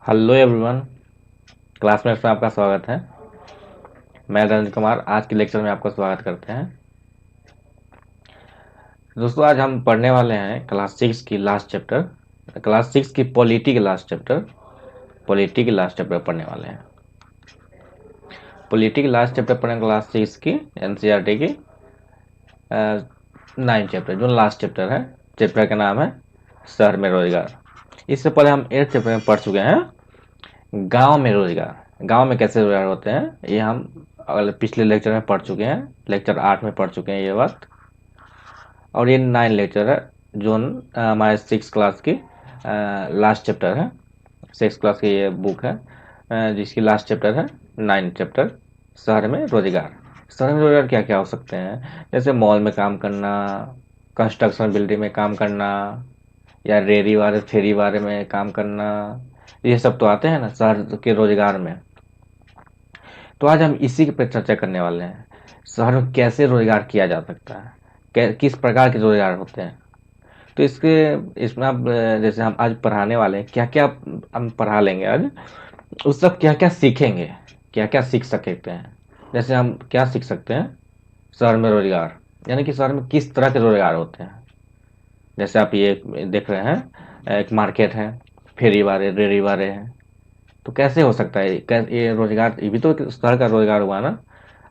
Hello everyone. Class में आपका स्वागत है। मैं रंजन कुमार आज के लेक्चर में आपका स्वागत करते हैं। दोस्तों, आज हम पढ़ने वाले हैं क्लास 6 की लास्ट चैप्टर, क्लास 6 की पॉलिटी के लास्ट चैप्टर, पॉलिटी के लास्ट चैप्टर पढ़ने वाले हैं। पॉलिटी के लास्ट चैप्टर पढ़ेंगे क्लास 6 की एनसीईआरटी की 9 चैप्टर, जो लास्ट चैप्टर है। चैप्टर का नाम है शहर में रोजगार। इससे पहले हम 8 चैप्टर में पढ़ चुके हैं गांव में रोजगार। गांव में कैसे रोजगार होते हैं ये हम अगले पिछले लेक्चर में पढ़ चुके हैं, लेक्चर 8 में पढ़ चुके हैं ये बात। और ये 9 लेक्चर है जो हमारे 6 क्लास की लास्ट चैप्टर है। 6 क्लास की ये बुक है जिसकी लास्ट चैप्टर है 9 चैप्टर शहर में रोजगार। शहर में रोजगार क्या क्या हो सकते हैं, जैसे मॉल में काम करना, कंस्ट्रक्शन बिल्डिंग में काम करना, या रेरी वाले फेरी वाले में काम करना, ये सब तो आते हैं ना शहर के रोजगार में। तो आज हम इसी पे चर्चा करने वाले हैं, शहर में कैसे रोजगार किया जा सकता है, किस प्रकार के रोजगार होते हैं। तो इसमें आप जैसे हम आज पढ़ाने वाले हैं, क्या क्या हम पढ़ा लेंगे आज, उस सब क्या क्या सीखेंगे, क्या क्या सीख सकते हैं। जैसे हम क्या सीख सकते हैं, शहर में रोजगार यानी कि शहर में किस तरह के रोजगार होते हैं। जैसे आप ये देख रहे हैं एक मार्केट है, फेरी वाले रेड़ी वाले हैं, तो कैसे हो सकता है ये रोजगार, ये भी तो एक शहर का रोजगार हुआ ना।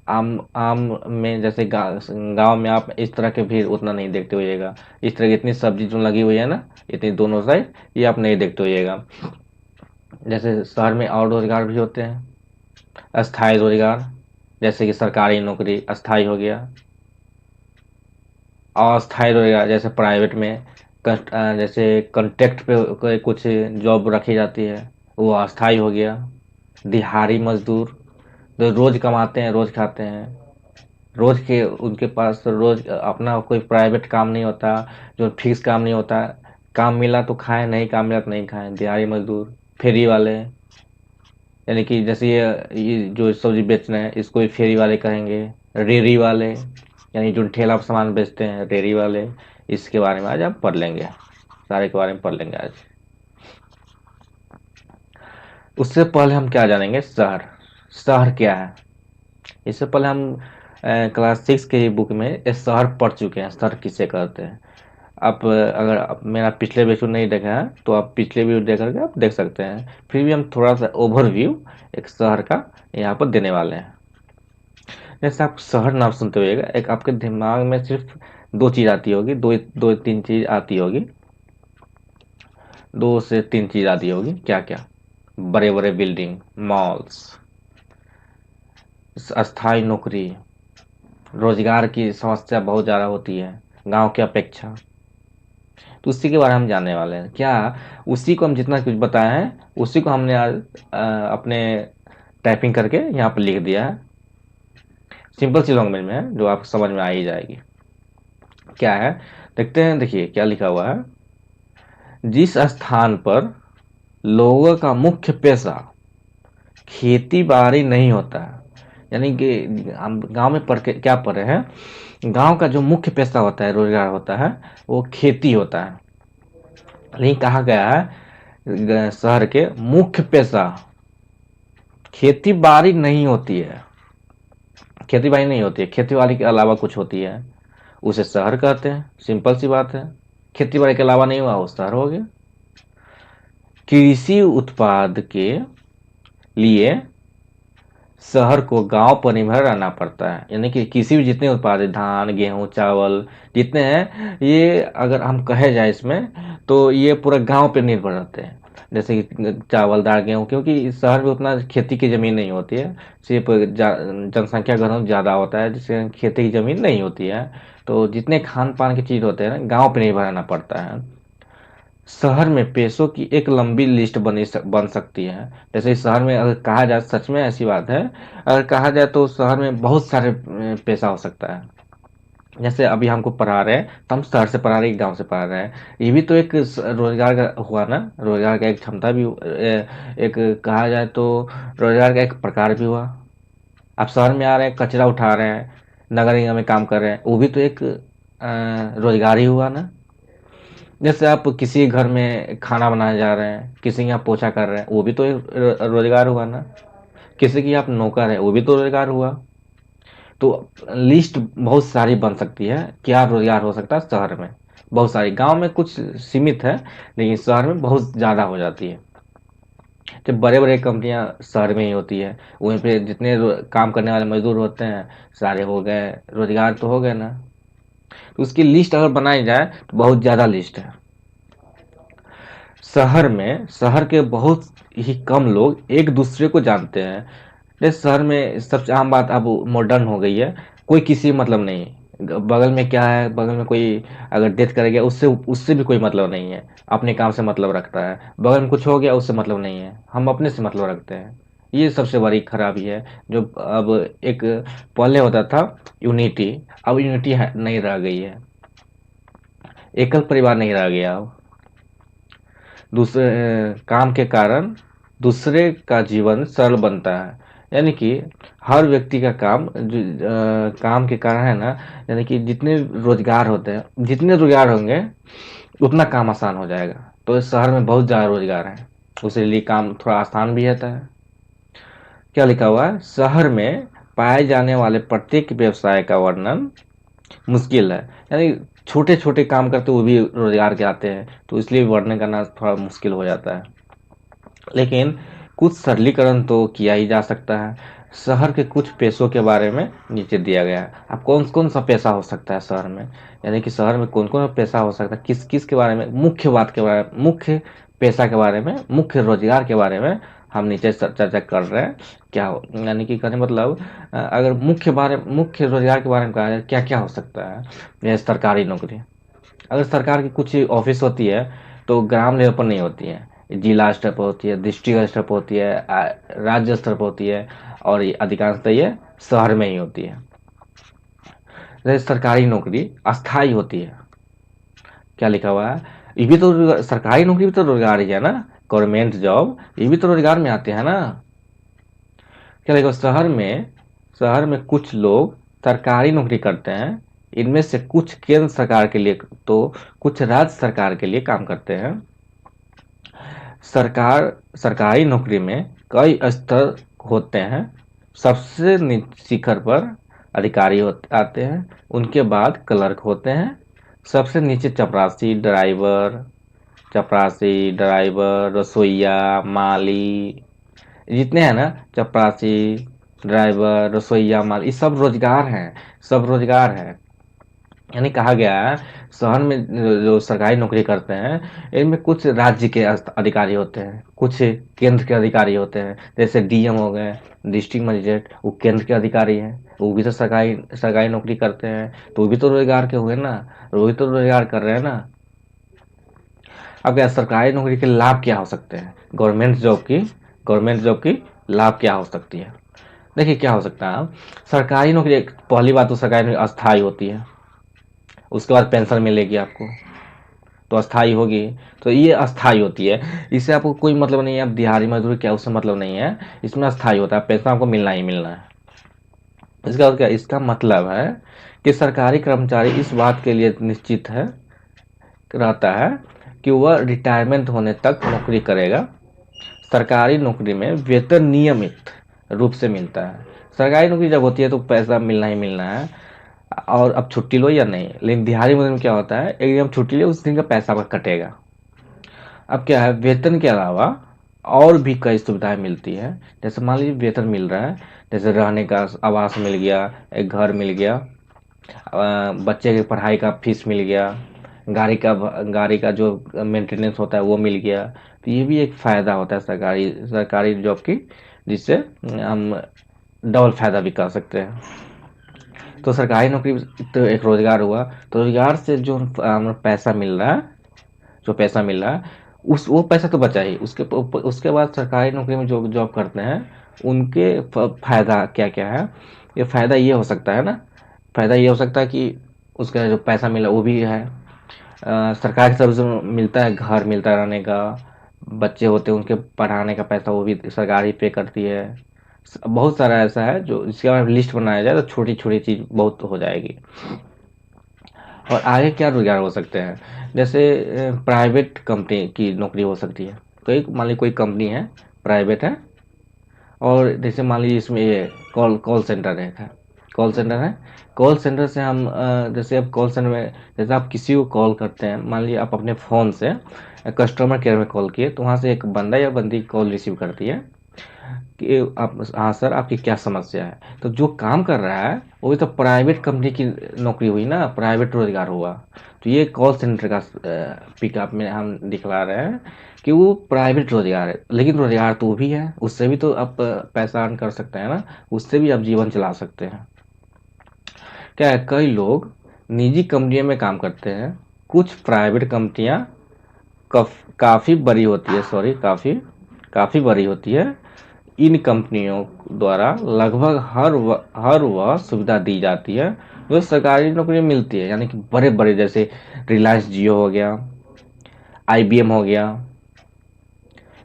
आम आम में जैसे गांव में आप इस तरह के भीड़ उतना नहीं देखते होइएगा, इस तरह की इतनी सब्जी जो लगी हुई है ना, इतनी दोनों साइड, ये आप नहीं देखते होइएगा। जैसे शहर में और रोजगार भी होते हैं अस्थायी रोजगार, जैसे कि सरकारी नौकरी अस्थायी हो गया। अस्थायी रोजगार जैसे प्राइवेट में जैसे कॉन्ट्रैक्ट पे कुछ जॉब रखी जाती है, वो अस्थायी हो गया। दिहाड़ी मजदूर जो रोज कमाते हैं रोज खाते हैं, रोज के उनके पास रोज अपना कोई प्राइवेट काम नहीं होता, जो फिक्स काम नहीं होता। काम मिला तो खाएं, नहीं काम मिला तो नहीं खाएं, दिहाड़ी मजदूर। फेरी वाले यानी कि जैसे ये जो सब्जी बेचना है इसको भी फेरी वाले कहेंगे। रेरी वाले यानी जो ठेला पर सामान बेचते हैं, रेरी वाले। इसके बारे में आज हम पढ़ लेंगे, सारे के बारे में पढ़ लेंगे आज। उससे पहले हम क्या जानेंगे, शहर। शहर क्या है, इससे पहले हम क्लास 6 के बुक में ये शहर पढ़ चुके हैं, शहर किसे कहते हैं। आप अगर आप मेरा पिछले वीडियो नहीं देखा है तो आप पिछले वीडियो देख करके आप देख सकते हैं। फिर भी हम थोड़ा सा ओवरव्यू एक शहर का यहाँ पर देने वाले हैं। जैसे आप शहर नाम सुनते होइएगा, एक आपके दिमाग में सिर्फ दो चीज आती होगी, दो दो तीन चीज आती होगी, 2 से 3 चीज आती होगी। क्या क्या, बड़े बड़े बिल्डिंग, मॉल्स, अस्थायी नौकरी, रोजगार की समस्या बहुत ज़्यादा होती है गांव की अपेक्षा। तो उसी के बारे में हम जानने वाले हैं। क्या उसी को हम जितना कुछ बताए हैं उसी को हमने आज अपने टाइपिंग करके यहाँ पर लिख दिया है, सिंपल सी लैंग्वेज में है जो आपको समझ में आ ही जाएगी। क्या है देखते हैं, देखिए क्या लिखा हुआ है। जिस स्थान पर लोगों का मुख्य पेशा खेती बाड़ी नहीं होता है, यानी कि हम गांव में पढ़ के क्या पढ़ रहे हैं, गांव का जो मुख्य पेशा होता है, रोजगार होता है, वो खेती होता है। लेकिन कहा गया है शहर के मुख्य पेशा खेती बाड़ी नहीं होती है, खेती बाड़ी नहीं होती है, खेती बाड़ी के अलावा कुछ होती है, उसे शहर कहते हैं। सिंपल सी बात है, खेती बाड़ी के अलावा नहीं हुआ वो शहर हो गया। कृषि उत्पाद के लिए शहर को गांव पर निर्भर रहना पड़ता है, यानी कि किसी भी जितने उत्पाद हैं, धान गेहूं चावल जितने हैं, ये अगर हम कहे जाए इसमें तो ये पूरा गांव पर निर्भर रहते हैं। जैसे कि चावल दाल गेहूं, क्योंकि इस शहर में उतना खेती की ज़मीन नहीं होती है, सिर्फ जनसंख्या घनत्व ज़्यादा होता है जिससे खेती की ज़मीन नहीं होती है। तो जितने खान पान की चीज़ होते हैं ना, गाँव पर निर्भर रहना पड़ता है। शहर में पेशों की एक लंबी लिस्ट बन सकती है। जैसे इस शहर में अगर कहा जाए, सच में ऐसी बात है, अगर कहा जाए तो शहर में बहुत सारे पेशा हो सकता है। जैसे अभी हमको पढ़ा रहे हैं तो हम शहर से पढ़ा रहे हैं, गांव से पढ़ा रहे हैं, ये भी तो एक रोजगार का हुआ ना, रोजगार का एक क्षमता भी एक कहा जाए तो रोजगार का एक प्रकार भी हुआ। आप शहर में आ रहे हैं, कचरा उठा रहे हैं, नगर निगम में काम कर रहे हैं, वो भी तो एक रोजगार ही हुआ ना। जैसे आप किसी घर में खाना बनाने जा रहे हैं, किसी के यहाँ पोछा कर रहे हैं, वो भी तो एक रोजगार हुआ ना। किसी की आप नौकर है, वो भी तो रोजगार हुआ। तो लिस्ट बहुत सारी बन सकती है, क्या रोजगार हो सकता है शहर में। बहुत सारी, गांव में कुछ सीमित है, लेकिन शहर में बहुत ज़्यादा हो जाती है। जब बड़े बड़े कंपनियां शहर में ही होती है, वहीं पे जितने काम करने वाले मजदूर होते हैं सारे हो गए, रोजगार तो हो गए ना। तो उसकी लिस्ट अगर बनाई जाए तो बहुत ज़्यादा लिस्ट है। शहर में, शहर के बहुत ही कम लोग एक दूसरे को जानते हैं। जैसे शहर में सबसे आम बात अब मॉडर्न हो गई है, कोई किसी मतलब नहीं। बगल में क्या है, बगल में कोई अगर डेथ कर गया, उससे उससे भी कोई मतलब नहीं है। अपने काम से मतलब रखता है, बगल में कुछ हो गया उससे मतलब नहीं है, हम अपने से मतलब रखते हैं। ये सबसे बड़ी खराबी है। जो अब एक पहले होता था यूनिटी, अब यूनिटी नहीं रह गई है। एकल परिवार नहीं रह गया अब। दूसरे काम के कारण दूसरे का जीवन सरल बनता है। यानी कि हर व्यक्ति का काम काम के कारण है ना, यानी कि जितने रोजगार होते हैं, जितने रोजगार होंगे उतना काम आसान हो जाएगा। तो इस शहर में बहुत ज़्यादा रोजगार है, उसके लिए काम थोड़ा आसान भी रहता है। क्या लिखा हुआ है, शहर में पाए जाने वाले प्रत्येक व्यवसाय का वर्णन मुश्किल है। यानी छोटे छोटे काम करते वो भी रोजगार के आते हैं, तो इसलिए वर्णन करना थोड़ा मुश्किल हो जाता है। लेकिन कुछ सरलीकरण तो किया ही जा सकता है। शहर के कुछ पेशों के बारे में नीचे दिया गया है। अब कौन कौन सा पेशा हो सकता है शहर में, यानी कि शहर में कौन कौन सा पेशा हो सकता है, किस किस के बारे में, मुख्य बात के बारे में, मुख्य पेशा के बारे में, मुख्य रोजगार के बारे में हम नीचे चर्चा कर रहे हैं। क्या हो, यानी कि कहने मतलब अगर मुख्य रोजगार के बारे में कहा जाए क्या क्या हो सकता है। जैसे सरकारी नौकरी, अगर सरकार की कुछ ऑफिस होती है तो ग्राम लेवल पर नहीं होती है, जिला स्तर पर होती है, डिस्ट्रिक्ट स्तर पर होती है, राज्य स्तर पर होती है, और ये अधिकांशतः ये शहर में ही होती है। जैसे सरकारी नौकरी अस्थाई होती है। क्या लिखा हुआ है, ये भी तो सरकारी नौकरी भी तो रोजगार ही है ना, गवर्नमेंट जॉब ये भी तो रोजगार में आते हैं ना। क्या लिखा, शहर में कुछ लोग सरकारी नौकरी करते हैं। इनमें से कुछ केंद्र सरकार के लिए तो कुछ राज्य सरकार के लिए काम करते हैं। सरकारी नौकरी में कई स्तर होते हैं। सबसे शिखर पर अधिकारी आते हैं, उनके बाद क्लर्क होते हैं, सबसे नीचे चपरासी ड्राइवर रसोइया माली, जितने हैं ना, चपरासी ड्राइवर रसोइया माली, ये सब रोजगार हैं, सब रोजगार है। यानी कहा गया है शहर में जो सरकारी नौकरी करते हैं इनमें कुछ राज्य के अधिकारी होते हैं, कुछ केंद्र के अधिकारी होते हैं। जैसे डीएम हो गए, डिस्ट्रिक्ट मजिस्ट्रेट, वो केंद्र के अधिकारी हैं, वो भी तो सरकारी सरकारी नौकरी करते हैं, तो वो भी तो रोजगार के हुए ना, वो भी तो रोजगार कर रहे हैं ना। अब क्या सरकारी नौकरी के लाभ क्या हो सकते हैं, गवर्नमेंट जॉब की लाभ क्या हो सकती है। देखिए क्या हो सकता है, सरकारी नौकरी, पहली बात तो सरकारी नौकरी अस्थायी होती है, उसके बाद पेंशन मिलेगी आपको, तो अस्थाई होगी। तो ये अस्थाई होती है, इससे आपको कोई मतलब नहीं है, आप दिहाड़ी मजदूरी क्या उससे मतलब नहीं है, इसमें अस्थाई होता है, पैसा आपको मिलना ही मिलना है। इसका क्या, इसका मतलब है कि सरकारी कर्मचारी इस बात के लिए निश्चित है रहता है कि वह रिटायरमेंट होने तक नौकरी करेगा। सरकारी नौकरी में वेतन नियमित रूप से मिलता है। सरकारी नौकरी जब होती है तो पैसा मिलना ही मिलना है, और अब छुट्टी लो या नहीं। लेकिन दिहाड़ी मजदूर में क्या होता है, एक दिन आप छुट्टी ले उस दिन का पैसा आपका कटेगा। अब क्या है, वेतन के अलावा और भी कई सुविधाएं मिलती है। जैसे मान लीजिए वेतन मिल रहा है, जैसे रहने का आवास मिल गया, एक घर मिल गया, बच्चे की पढ़ाई का फीस मिल गया, गाड़ी का जो मेंटेनेंस होता है वो मिल गया। तो ये भी एक फ़ायदा होता है सरकारी जॉब की, जिससे हम डबल फायदा भी कर सकते हैं। तो सरकारी नौकरी तो एक रोजगार हुआ। तो रोजगार से जो पैसा मिल रहा है, जो पैसा मिल रहा है उस वो पैसा तो बचा ही, उसके बाद सरकारी नौकरी में जो जॉब करते हैं उनके फायदा क्या क्या है। ये फायदा ये हो सकता है ना, फायदा ये हो सकता है कि उसका जो पैसा मिला वो भी है, सरकार की तरफ से मिलता है, घर मिलता है रहने का, बच्चे होते हैं उनके पढ़ाने का पैसा वो भी सरकार ही पे करती है। बहुत सारा ऐसा है जो इसके बारे में लिस्ट बनाया जाए तो छोटी छोटी चीज़ बहुत हो जाएगी। और आगे क्या रोजगार हो सकते हैं, जैसे प्राइवेट कंपनी की नौकरी हो सकती है। तो एक मान लीजिए कोई कंपनी है, प्राइवेट है, और जैसे मान लीजिए इसमें ये कॉल कॉल सेंटर है, कॉल सेंटर है। कॉल सेंटर से हम जैसे अब कॉल सेंटर में जैसे आप किसी को कॉल करते हैं, मान लीजिए आप अपने फ़ोन से कस्टमर केयर में कॉल किए, तो वहाँ से एक बंदा या बंदी कॉल रिसीव करती है कि आप, हाँ सर आपकी क्या समस्या है। तो जो काम कर रहा है वो भी तो प्राइवेट कंपनी की नौकरी हुई ना, प्राइवेट रोजगार हुआ। तो ये कॉल सेंटर का पिकअप में हम दिखला रहे हैं कि वो प्राइवेट रोजगार है, लेकिन रोजगार तो वो भी है, उससे भी तो आप पैसा अर्न कर सकते हैं ना, उससे भी आप जीवन चला सकते हैं। क्या है, कई लोग निजी कंपनियों में काम करते हैं, कुछ प्राइवेट कंपनियां काफ़ी बड़ी होती है, सॉरी काफ़ी बड़ी होती है। इन कंपनियों द्वारा लगभग हर वह सुविधा दी जाती है जो सरकारी नौकरी में मिलती है, यानी कि बड़े बड़े जैसे रिलायंस जियो हो गया, आईबीएम हो गया,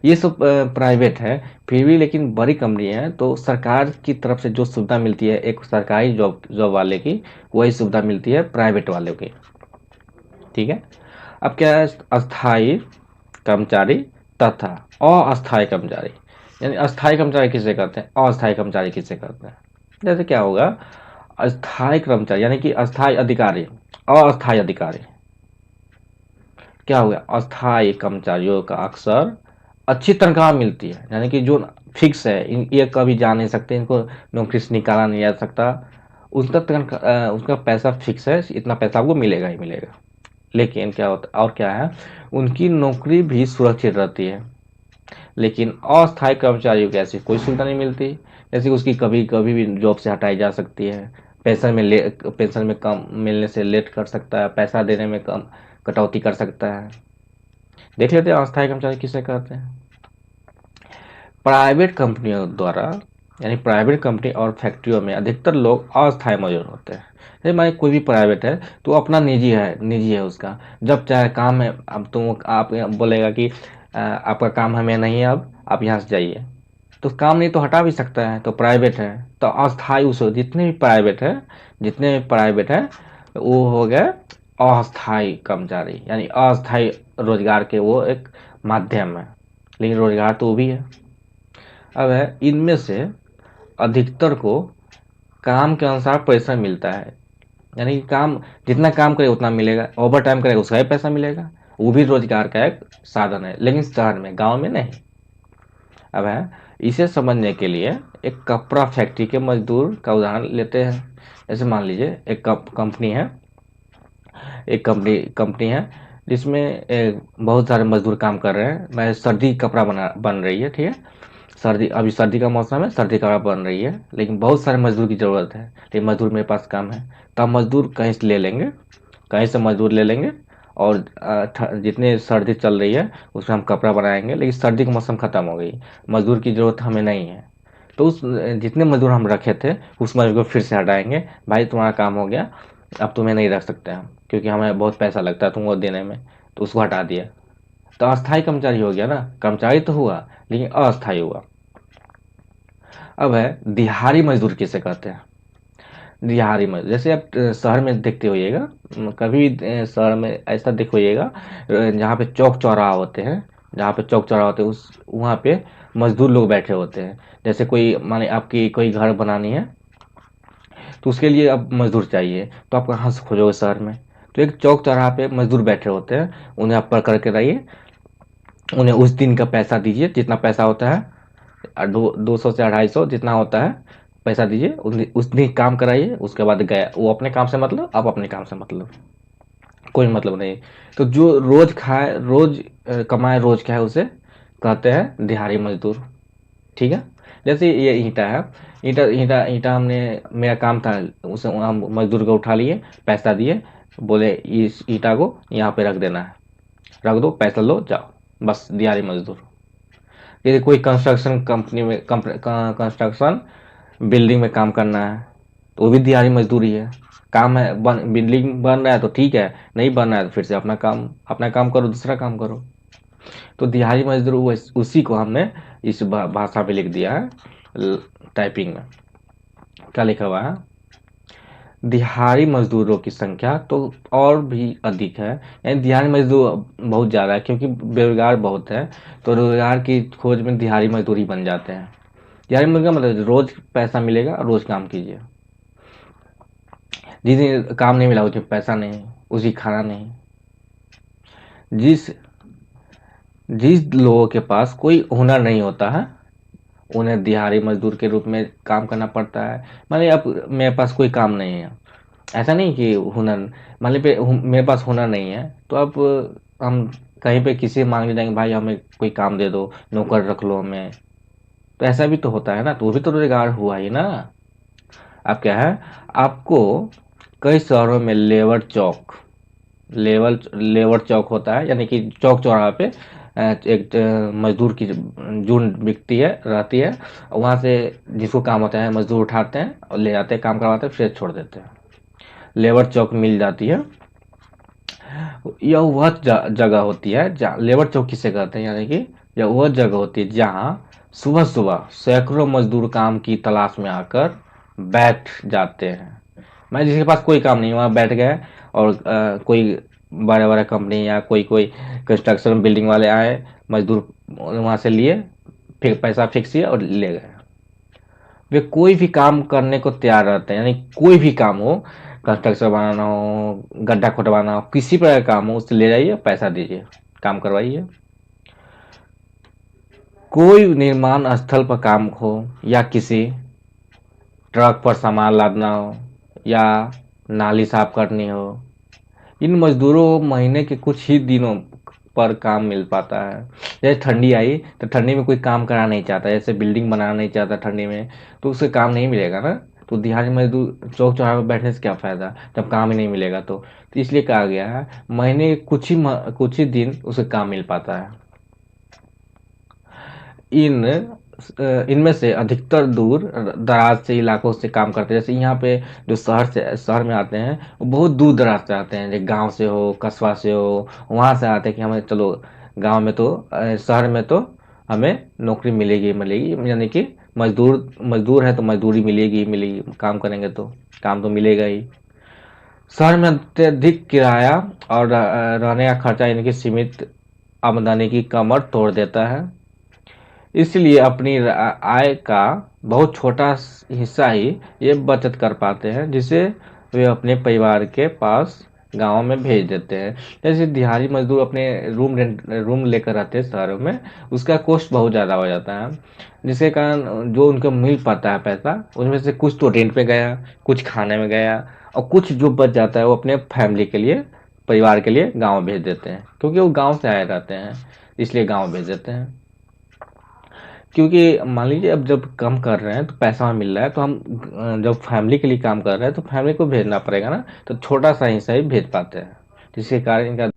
ये सब प्राइवेट है। फिर भी लेकिन बड़ी कंपनी है, तो सरकार की तरफ से जो सुविधा मिलती है एक सरकारी जॉब जॉब वाले की, वही सुविधा मिलती है प्राइवेट वाले की। ठीक है। अब क्या है, अस्थाई कर्मचारी तथा अस्थाई कर्मचारी, यानी अस्थाई कर्मचारी किसे कहते हैं, अस्थाई कर्मचारी किसे कहते हैं। जैसे क्या होगा, अस्थाई कर्मचारी यानी कि अस्थाई अधिकारी, अस्थाई अधिकारी क्या हो गया, अस्थाई कर्मचारियों का अक्सर अच्छी तनख्वाह मिलती है, यानी कि जो फिक्स है, ये कभी जा नहीं सकते, इनको नौकरी से निकाला नहीं जा सकता, उसका उसका पैसा फिक्स है, इतना पैसा आपको मिलेगा ही मिलेगा। लेकिन क्या होता और क्या है, उनकी नौकरी भी सुरक्षित रहती है। लेकिन अस्थायी कर्मचारियों को ऐसी कोई सुविधा नहीं मिलती, जैसे उसकी कभी कभी भी जॉब से हटाई जा सकती है, पेंशन में कम मिलने से लेट कर सकता है, पैसा देने में कम कटौती कर सकता है। देख लेते हैं अस्थायी कर्मचारी किसे कहते हैं। प्राइवेट कंपनियों द्वारा, यानी प्राइवेट कंपनी और फैक्ट्रियों में अधिकतर लोग अस्थायी मजदूर होते हैं। जैसे मान कोई भी प्राइवेट है तो अपना निजी है उसका, जब चाहे काम है, अब तुम आप बोलेगा कि आपका काम हमें नहीं है, अब आप यहाँ से जाइए, तो काम नहीं तो हटा भी सकता है, तो प्राइवेट है। तो अस्थायी उस जितने भी प्राइवेट है वो हो गए अस्थायी कर्मचारी, यानी अस्थायी रोजगार के वो एक माध्यम है, लेकिन रोजगार तो वो भी है। अब है, इनमें से अधिकतर को काम के अनुसार पैसा मिलता है, यानी कि काम जितना काम करे उतना मिलेगा, ओवर टाइम करेगा उसका ही पैसा मिलेगा, वो भी रोजगार का एक साधन है, लेकिन शहर में, गांव में नहीं। अब है, इसे समझने के लिए एक कपड़ा फैक्ट्री के मजदूर का उदाहरण लेते हैं। जैसे मान लीजिए एक कंपनी कंपनी है जिसमें बहुत सारे मजदूर काम कर रहे हैं, मैं सर्दी कपड़ा बन रही है, ठीक है। अभी सर्दी का मौसम है, सर्दी कपड़ा बन रही है, लेकिन बहुत सारे मजदूर की ज़रूरत है, लेकिन मजदूर मेरे पास कम है, तो हम मजदूर कहीं से ले लेंगे, कहीं से मजदूर ले लेंगे, और जितने सर्दी चल रही है उसमें हम कपड़ा बनाएंगे, लेकिन सर्दी का मौसम ख़त्म हो गई, मजदूर की ज़रूरत हमें नहीं है, तो उस जितने मजदूर हम रखे थे उस मजदूर को फिर से हटाएंगे, भाई तुम्हारा काम हो गया, अब तुम्हें नहीं रख सकते हम, क्योंकि हमें बहुत पैसा लगता है तुमको देने में, तो उसको हटा दिया। तो अस्थायी कर्मचारी हो गया ना, कर्मचारी तो हुआ लेकिन अस्थायी हुआ। अब है, दिहाड़ी मजदूर किसे कहते हैं। दिहाड़ी मजदूर जैसे आप शहर में देखते होइएगा, कभी शहर में ऐसा देख होइएगा, जहाँ पे चौक चौराहा होते हैं, उस वहाँ पे मजदूर लोग बैठे होते हैं। जैसे कोई माने आपकी कोई घर बनानी है, तो उसके लिए अब मजदूर चाहिए, तो आप कहाँ से खोजोगे शहर में, तो एक चौक चौराहा पे मजदूर बैठे होते हैं, उन्हें आप पकड़ के रहिए, उन्हें उस दिन का पैसा दीजिए, जितना पैसा होता है 200 से 250 जितना होता है, पैसा दीजिए, उस दिन काम कराइए, उसके बाद गया, वो अपने काम से मतलब, आप अपने काम से मतलब, कोई मतलब नहीं। तो जो रोज खाए, रोज कमाए, रोज खाए, उसे कहते हैं दिहाड़ी मजदूर। ठीक है। जैसे ये ईंटा है, ईंटा हमने, मेरा काम था, उसे हम मजदूर को उठा लिए, पैसा दिए, बोले इस ईंटा को यहाँ पे रख देना है, रख दो, पैसा लो, जाओ, बस दिहाड़ी मजदूर। यदि कोई कंस्ट्रक्शन कंपनी में कंस्ट्रक्शन बिल्डिंग में काम करना है, तो वो भी दिहाड़ी मजदूरी है। काम है, बिल्डिंग बन रहा है तो ठीक है, नहीं बन रहा है तो फिर से अपना काम करो, दूसरा काम करो। तो दिहाड़ी मजदूर उसी को हमने इस भाषा में लिख दिया है, टाइपिंग में क्या लिखा हुआ है, दिहाड़ी मजदूरों की संख्या तो और भी अधिक है, यानी दिहाड़ी मजदूर बहुत ज़्यादा है क्योंकि बेरोजगार बहुत है, तो रोजगार की खोज में दिहाड़ी मजदूरी बन जाते हैं। दिहाड़ी मजदूर का मतलब रोज पैसा मिलेगा, रोज काम कीजिए। जिस दिन काम नहीं मिला उसे पैसा नहीं, उसी खाना नहीं। जिस जिस लोगों के पास कोई हुनर नहीं होता है, उन्हें दिहाड़ी मजदूर के रूप में काम करना पड़ता है। मान लीजिए अब मेरे पास कोई काम नहीं है, ऐसा नहीं कि हुनर, मान लीजिए मेरे पास हुनर नहीं है, तो अब हम कहीं पे किसी से मांगने जाएंगे, भाई हमें कोई काम दे दो, नौकर रख लो हमें, तो ऐसा भी तो होता है ना, तो वो भी तो रोजगार हुआ ही ना। अब क्या है, आपको कई शहरों में लेबर चौक होता है, यानी कि चौक चौराहा पे एक मजदूर की जून बिकती है रहती है, वहाँ से जिसको काम होता है मजदूर उठाते हैं और ले जाते हैं, काम करवाते हैं, फिर छोड़ देते हैं। लेबर चौक मिल जाती है। यह वह जगह होती है जहाँ लेबर चौक किसे कहते हैं, यानी कि यह वह जगह होती है जहाँ सुबह सुबह सैकड़ों मजदूर काम की तलाश में आकर बैठ जाते हैं। मैं जिसके पास कोई काम नहीं, वहाँ बैठ गए और कोई बड़े बड़े कंपनी या कोई कोई कंस्ट्रक्शन बिल्डिंग वाले आए, मजदूर वहाँ से लिए, फिर पैसा फिक्स किया और ले गए। वे कोई भी काम करने को तैयार रहते हैं, यानी कोई भी काम हो, कंस्ट्रक्शन बनाना हो, गड्ढा खुदवाना हो, किसी प्रकार का काम हो, उससे ले जाइए, पैसा दीजिए, काम करवाइए। कोई निर्माण स्थल पर काम हो या किसी ट्रक पर सामान लादना हो या नाली साफ करनी हो, इन मजदूरों को महीने के कुछ ही दिनों पर काम मिल पाता है। जैसे ठंडी आई तो ठंडी में कोई काम कराना नहीं चाहता, जैसे बिल्डिंग बनाना नहीं चाहता ठंडी में, तो उसे काम नहीं मिलेगा ना। तो दिहाड़ी मजदूर चौक चौराहे पर बैठने से क्या फायदा जब काम ही नहीं मिलेगा, तो इसलिए कहा गया है महीने के कुछ ही दिन उसे काम मिल पाता है। इन इनमें से अधिकतर दूर दराज से इलाकों से काम करते हैं। जैसे यहाँ पे जो शहर में आते हैं, वो बहुत दूर दराज से आते हैं, जैसे गांव से हो, कस्बा से हो, वहाँ से आते हैं कि हमें चलो गांव में तो शहर में तो हमें नौकरी मिलेगी मिलेगी, यानी कि मजदूर है तो मजदूरी मिलेगी मिलेगी, काम करेंगे तो काम तो मिलेगा ही। शहर में अत्यधिक किराया और रहने का खर्चा इनकी सीमित आमदनी की कमर तोड़ देता है। इसलिए अपनी आय का बहुत छोटा हिस्सा ही ये बचत कर पाते हैं, जिसे वे अपने परिवार के पास गांव में भेज देते हैं। जैसे दिहाड़ी मजदूर अपने रूम लेकर रहते हैं शहरों में, उसका कॉस्ट बहुत ज़्यादा हो जाता है, जिसके कारण जो उनको मिल पाता है पैसा, उनमें से कुछ तो रेंट पे गया, कुछ खाने में गया, और कुछ जो बच जाता है वो अपने फैमिली के लिए, परिवार के लिए गाँव भेज देते हैं, क्योंकि वो गाँव से आए रहते हैं, इसलिए गाँव भेज देते हैं। क्योंकि मान लीजिए अब जब कम कर रहे हैं तो पैसा मिल रहा है, तो हम जब फैमिली के लिए काम कर रहे हैं तो फैमिली को भेजना पड़ेगा ना, तो छोटा सा हिस्सा ही भेज पाते हैं, जिसके कारण इनका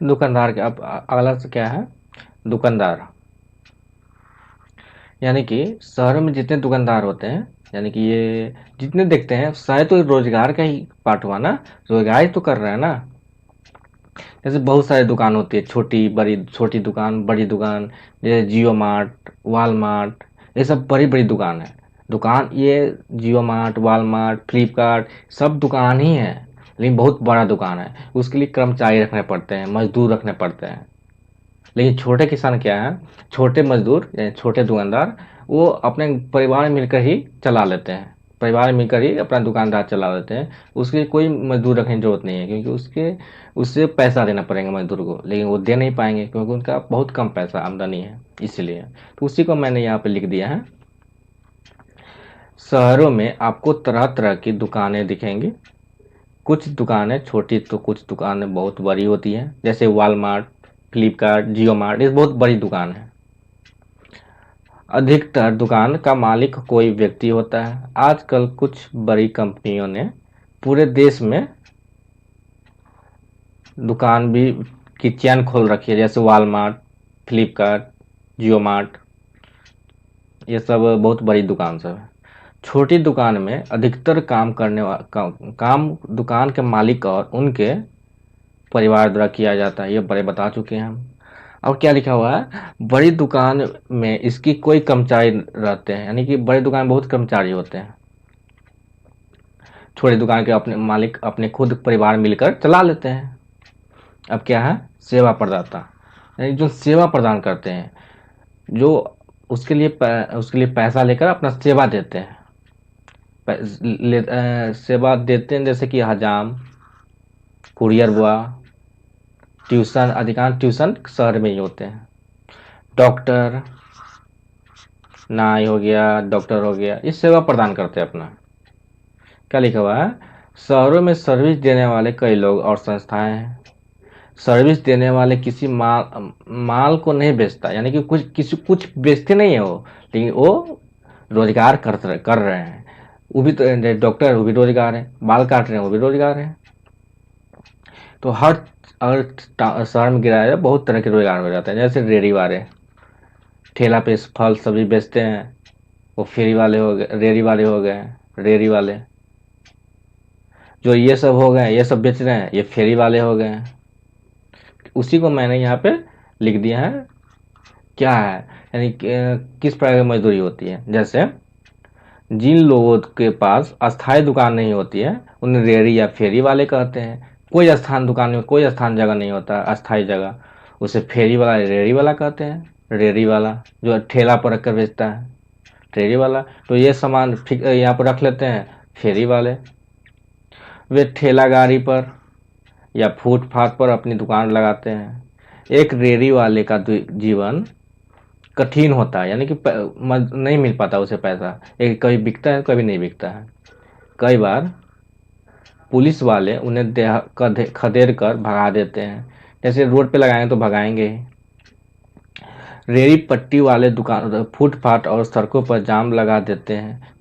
दुकानदार का अब अगला से क्या है, दुकानदार, यानी कि शहरों में जितने दुकानदार होते हैं, यानी कि ये जितने देखते हैं शायद तो रोजगार का ही पार्ट हुआ ना, रोजगार ही तो कर रहे हैं ना। जैसे बहुत सारी दुकान होती है, छोटी दुकान, बड़ी दुकान, जैसे जियो मार्ट, वालमार्ट, ये सब बड़ी बड़ी दुकान है। दुकान ये जियो मार्ट, वालमार्ट, फ्लिपकार्ट सब दुकान ही है, लेकिन बहुत बड़ा दुकान है, उसके लिए कर्मचारी रखने पड़ते हैं, मजदूर रखने पड़ते हैं। लेकिन छोटे किसान क्या है, छोटे मजदूर यानी छोटे दुकानदार, वो अपने परिवार में मिलकर ही चला लेते हैं, परिवार मिलकर ही अपना दुकानदार चला लेते हैं। उसके कोई मजदूर रखने की जरूरत नहीं है, क्योंकि उससे पैसा देना पड़ेगा मजदूर को, लेकिन वो दे नहीं पाएंगे क्योंकि उनका बहुत कम पैसा आमदनी है, इसलिए तो उसी को मैंने यहाँ पे लिख दिया है। शहरों में आपको तरह तरह की दुकानें दिखेंगी, कुछ दुकानें छोटी तो कुछ दुकानें बहुत बड़ी होती हैं, जैसे वालमार्ट, फ्लिपकार्ट, जियो मार्ट, ये बहुत बड़ी दुकान है। अधिकतर दुकान का मालिक कोई व्यक्ति होता है। आजकल कुछ बड़ी कंपनियों ने पूरे देश में दुकान भी की चेन खोल रखी है, जैसे वालमार्ट, फ्लिपकार्ट, जियो मार्ट, ये सब बहुत बड़ी दुकान सब है। छोटी दुकान में अधिकतर काम दुकान के मालिक और उनके परिवार द्वारा किया जाता है, ये बड़े बता चुके हैं हम। अब क्या लिखा हुआ है, बड़ी दुकान में इसकी कोई कर्मचारी रहते हैं, यानी कि बड़ी दुकान में बहुत कर्मचारी होते हैं। छोटी दुकान के अपने मालिक अपने खुद परिवार मिलकर चला लेते हैं। अब क्या है, सेवा प्रदाता, यानी जो सेवा प्रदान करते हैं, जो उसके लिए पैसा लेकर अपना सेवा देते हैं। सेवा देते हैं, जैसे कि हजाम, कुरियर बॉय, ट्यूशन, अधिकांश ट्यूशन शहर में ही होते हैं। डॉक्टर, नाई हो गया, डॉक्टर हो गया, ये सेवा प्रदान करते हैं अपना। क्या लिखा हुआ है, शहरों में सर्विस देने वाले कई लोग और संस्थाएं हैं। सर्विस देने वाले किसी माल को नहीं बेचता, यानी कि कुछ बेचते नहीं है वो, लेकिन वो रोजगार कर रहे हैं। वो भी तो डॉक्टर, वो भी रोजगार है, बाल काट रहे हैं, वो भी रोजगार है। तो अगर शहर में गिराया जाए बहुत तरह के रोजगार हो जाते हैं। जैसे रेहड़ी वाले, ठेला पे फल सब्जी बेचते हैं, वो फेरी वाले हो गए, रेहड़ी वाले हो गए, रेहड़ी वाले। जो ये सब हो गए, ये सब बेच रहे हैं, ये फेरी वाले हो गए। उसी को मैंने यहाँ पे लिख दिया है, क्या है, यानी किस प्रकार की मजदूरी होती है। जैसे जिन लोगों के पास अस्थायी दुकान नहीं होती है उन्हें रेहड़ी या फेरी वाले कहते हैं। कोई स्थान दुकान में कोई स्थान जगह नहीं होता अस्थायी जगह, उसे फेरी वाला, रेहड़ी वाला कहते हैं। रेहड़ी वाला जो ठेला पर रखकर बेचता है, रेहड़ी वाला। तो ये सामान यहाँ पर रख लेते हैं, फेरी वाले। वे ठेला गाड़ी पर या फुटपाथ पर अपनी दुकान लगाते हैं। एक रेहड़ी वाले का जीवन कठिन होता है, यानी कि नहीं मिल पाता उसे पैसा, एक कभी बिकता है कभी नहीं बिकता है। कई बार पुलिस वाले उन्हें खदेड़ कर भगा देते हैं, जैसे रोड पे लगाएंगे तो भगाएंगे। रेहड़ी पट्टी वाले दुकान फुटपाथ और सड़कों पर जाम लगा देते हैं,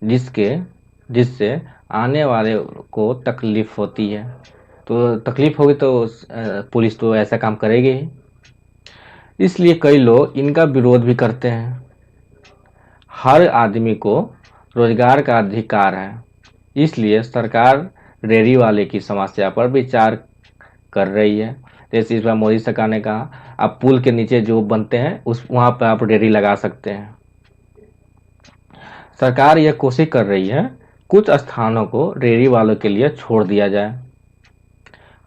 जिससे आने वाले को तकलीफ होती है। तो तकलीफ होगी तो पुलिस तो ऐसा काम करेगी ही, इसलिए कई लोग इनका विरोध भी करते हैं। हर आदमी को रोजगार का अधिकार है, इसलिए सरकार रेहड़ी वाले की समस्या पर विचार कर रही है। जैसे इस बार मोदी सरकार ने कहा, आप पुल के नीचे जो बनते हैं उस वहां पर आप रेहड़ी लगा सकते हैं। सरकार यह कोशिश कर रही है कुछ स्थानों को रेहड़ी वालों के लिए छोड़ दिया जाए।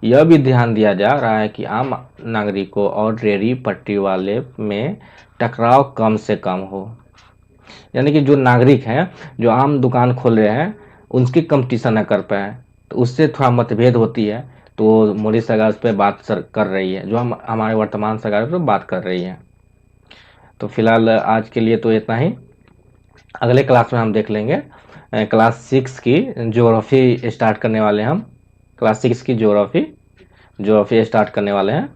यह भी ध्यान दिया जा रहा है कि आम नागरिकों और रेहड़ी पट्टी वाले में टकराव कम से कम हो, यानी कि जो नागरिक हैं, जो आम दुकान खोल रहे हैं, उनकी कंपटीशन न कर पाए, तो उससे थोड़ा मतभेद होती है। तो मोदी सरकार उस पर बात कर रही है, जो हमारे वर्तमान सरकार पर बात कर रही है। तो फिलहाल आज के लिए तो इतना ही। अगले क्लास में हम देख लेंगे क्लास 6 की ज्योग्राफी स्टार्ट करने वाले हैं हम। क्लास 6 की ज्योग्राफी स्टार्ट करने वाले हैं।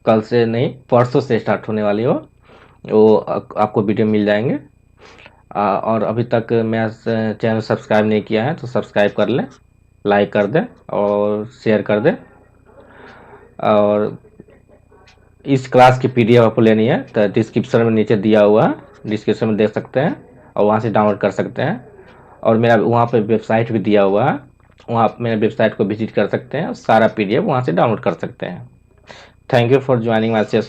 कल से नहीं, परसों से स्टार्ट होने वाली हो, वो आपको वीडियो मिल जाएंगे। और अभी तक मेरा चैनल सब्सक्राइब नहीं किया है तो सब्सक्राइब कर लें, लाइक कर दें और शेयर कर दें। और इस क्लास की पीडीएफ आपको लेनी है तो डिस्क्रिप्शन में नीचे दिया हुआ है, डिस्क्रिप्शन में देख सकते हैं और वहाँ से डाउनलोड कर सकते हैं। और मेरा वहाँ पे वेबसाइट भी दिया हुआ है, वहाँ मेरे वेबसाइट को विजिट कर सकते हैं, सारा पीडीएफ वहाँ से डाउनलोड कर सकते हैं। Thank you for joining my session.